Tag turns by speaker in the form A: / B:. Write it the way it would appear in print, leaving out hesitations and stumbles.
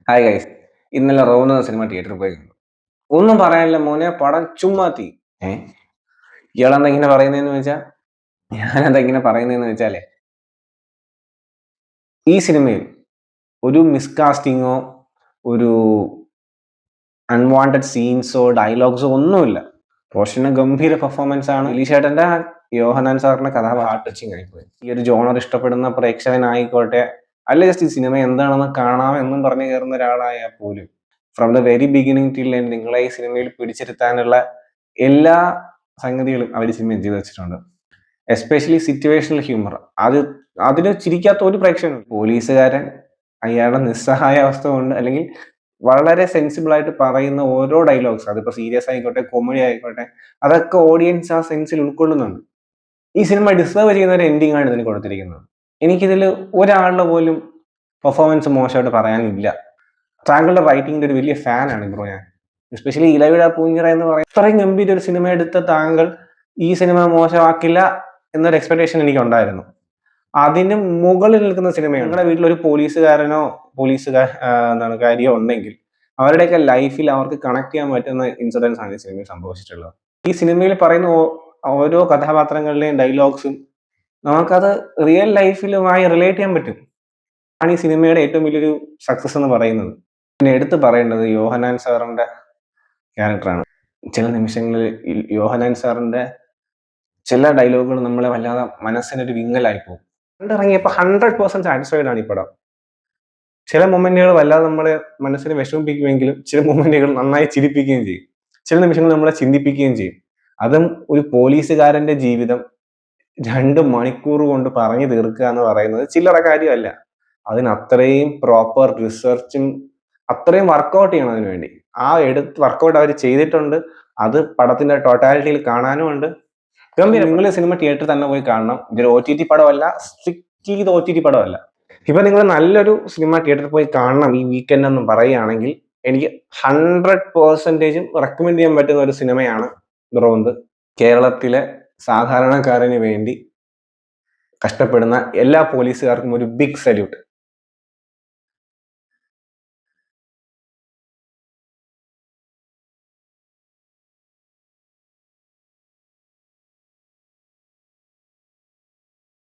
A: Hi guys. ഇന്നലെ റോന്ന് cinema തിയേറ്ററിൽ പോയി കണ്ടു. ഒന്നും പറയാനില്ല മോനെ, പടം ചുമ്മാത്തി. ഏ ഇയാളെന്താ ഇങ്ങനെ പറയുന്നതെന്ന് വെച്ചാൽ, ഞാനെന്താ ഇങ്ങനെ പറയുന്നതെന്ന് വെച്ചാലേ, ഈ സിനിമയിൽ ഒരു മിസ്കാസ്റ്റിങ്ങോ ഒരു അൺവാണ്ടഡ് സീൻസോ ഡയലോഗ്സോ ഒന്നുമില്ല. റോഷന് ഗംഭീര പെർഫോമൻസ് ആണ്. ദിലീഷേട്ടന്റെ യോഹനാൻ സാറിന്റെ കഥ ഹാർട്ട് ടച്ചിങ് ആയിപ്പോയി. ഈ ഒരു ജോണർ ഇഷ്ടപ്പെടുന്ന പ്രേക്ഷകനായിക്കോട്ടെ, അല്ല ജസ്റ്റ് ഈ സിനിമ എന്താണെന്ന് കാണാം എന്നും പറഞ്ഞു കയറുന്ന ഒരാളായാൽ പോലും from the very beginning till end നിങ്ങളെ ഈ സിനിമയിൽ പിടിച്ചിരുത്താനുള്ള എല്ലാ സംഗതികളും അവർ സിനിമയിൽ ചെയ്തു വെച്ചിട്ടുണ്ട്. Especially situational humour. അതിന് ചിരിക്കാത്ത ഒരു പ്രേക്ഷകനും. പോലീസുകാരൻ അയാളുടെ നിസ്സഹായ അവസ്ഥ കൊണ്ട്, അല്ലെങ്കിൽ വളരെ സെൻസിബിൾ ആയിട്ട് പറയുന്ന ഓരോ ഡയലോഗ്സ്, അതിപ്പോ സീരിയസ് ആയിക്കോട്ടെ കോമഡി ആയിക്കോട്ടെ, അതൊക്കെ ഓഡിയൻസ് ആ സെൻസിൽ ഉൾക്കൊള്ളുന്നുണ്ട്. ഈ സിനിമ ഡിസേർവ് ചെയ്യുന്ന ഒരു എൻഡിങ് ആണ് ഇതിന് കൊടുത്തിരിക്കുന്നത്. എനിക്കിതിൽ ഒരാളുടെ പോലും പെർഫോമൻസ് മോശമായിട്ട് പറയാനില്ല. താങ്കളുടെ റൈറ്റിംഗിന്റെ ഒരു വലിയ ഫാനാണ് ബ്രോ ഞാൻ. എസ്പെഷ്യലി ഇലവിട പൂഞ്ഞിറ എന്ന് പറയുന്ന ഇത്രയും ഗംഭീര ഒരു സിനിമ എടുത്ത താങ്കൾ ഈ സിനിമ മോശമാക്കില്ല എന്നൊരു എക്സ്പെക്ടേഷൻ എനിക്ക് ഉണ്ടായിരുന്നു. അതിന് മുകളിൽ നിൽക്കുന്ന സിനിമയാണ്. നിങ്ങളുടെ വീട്ടിൽ ഒരു പോലീസുകാരനോ കാര്യോ ഉണ്ടെങ്കിൽ അവരുടെയൊക്കെ ലൈഫിൽ അവർക്ക് കണക്ട് ചെയ്യാൻ പറ്റുന്ന ഇൻസിഡൻസ് ആണ് ഈ സിനിമയിൽ സംഭവിച്ചിട്ടുള്ളത്. ഈ സിനിമയിൽ പറയുന്ന ഓരോ കഥാപാത്രങ്ങളുടെയും ഡയലോഗ്സും നമുക്കത് റിയൽ ലൈഫിലുമായി റിലേറ്റ് ചെയ്യാൻ പറ്റും. ആണ് ഈ സിനിമയുടെ ഏറ്റവും വലിയൊരു സക്സസ് എന്ന് പറയുന്നത്. പിന്നെ എടുത്തു പറയേണ്ടത് യോഹനാൻ സാറിന്റെ ക്യാരക്ടറാണ്. ചില നിമിഷങ്ങളിൽ യോഹനാൻ സാറിന്റെ ചില ഡയലോഗുകൾ നമ്മളെ വല്ലാതെ മനസ്സിനൊരു വിങ്ങലായി പോകും. കണ്ടിറങ്ങിയപ്പോൾ 100% സാറ്റിസ്ഫൈഡ് ആണ് ഈ പടം. ചില മൊമെന്റുകൾ വല്ലാതെ നമ്മളെ മനസ്സിനെ വിഷമിപ്പിക്കുമെങ്കിലും ചില മൊമെന്റുകൾ നന്നായി ചിരിപ്പിക്കുകയും ചെയ്യും. ചില നിമിഷങ്ങൾ നമ്മളെ ചിന്തിപ്പിക്കുകയും ചെയ്യും. അതും ഒരു പോലീസുകാരന്റെ ജീവിതം 2 മണിക്കൂർ കൊണ്ട് പറഞ്ഞു തീർക്കുക എന്ന് പറയുന്നത് ചില്ലറ കാര്യമല്ല. അതിന് അത്രയും പ്രോപ്പർ റിസർച്ചും അത്രയും വർക്കൗട്ട് ചെയ്യണം അതിനു വേണ്ടി. വർക്കൗട്ട് അവർ ചെയ്തിട്ടുണ്ട്. അത് പടത്തിന്റെ ടോട്ടാലിറ്റിയിൽ കാണാനും ഉണ്ട്. നിങ്ങൾ സിനിമ തിയേറ്ററിൽ തന്നെ പോയി കാണണം. ഇതൊരു OTT പടമല്ല, സ്ട്രിക്റ്റ്ലി ഇത് OTT പടമല്ല. ഇപ്പൊ നിങ്ങൾ നല്ലൊരു സിനിമ തിയേറ്ററിൽ പോയി കാണണം ഈ വീക്കെൻഡ് എന്ന് പറയുകയാണെങ്കിൽ എനിക്ക് 100% റെക്കമെൻഡ് ചെയ്യാൻ പറ്റുന്ന ഒരു സിനിമയാണ് ദ്രോന്ത്. കേരളത്തിലെ സാധാരണക്കാരന് വേണ്ടി കഷ്ടപ്പെടുന്ന എല്ലാ പോലീസുകാർക്കും ഒരു ബിഗ് സല്യൂട്ട്.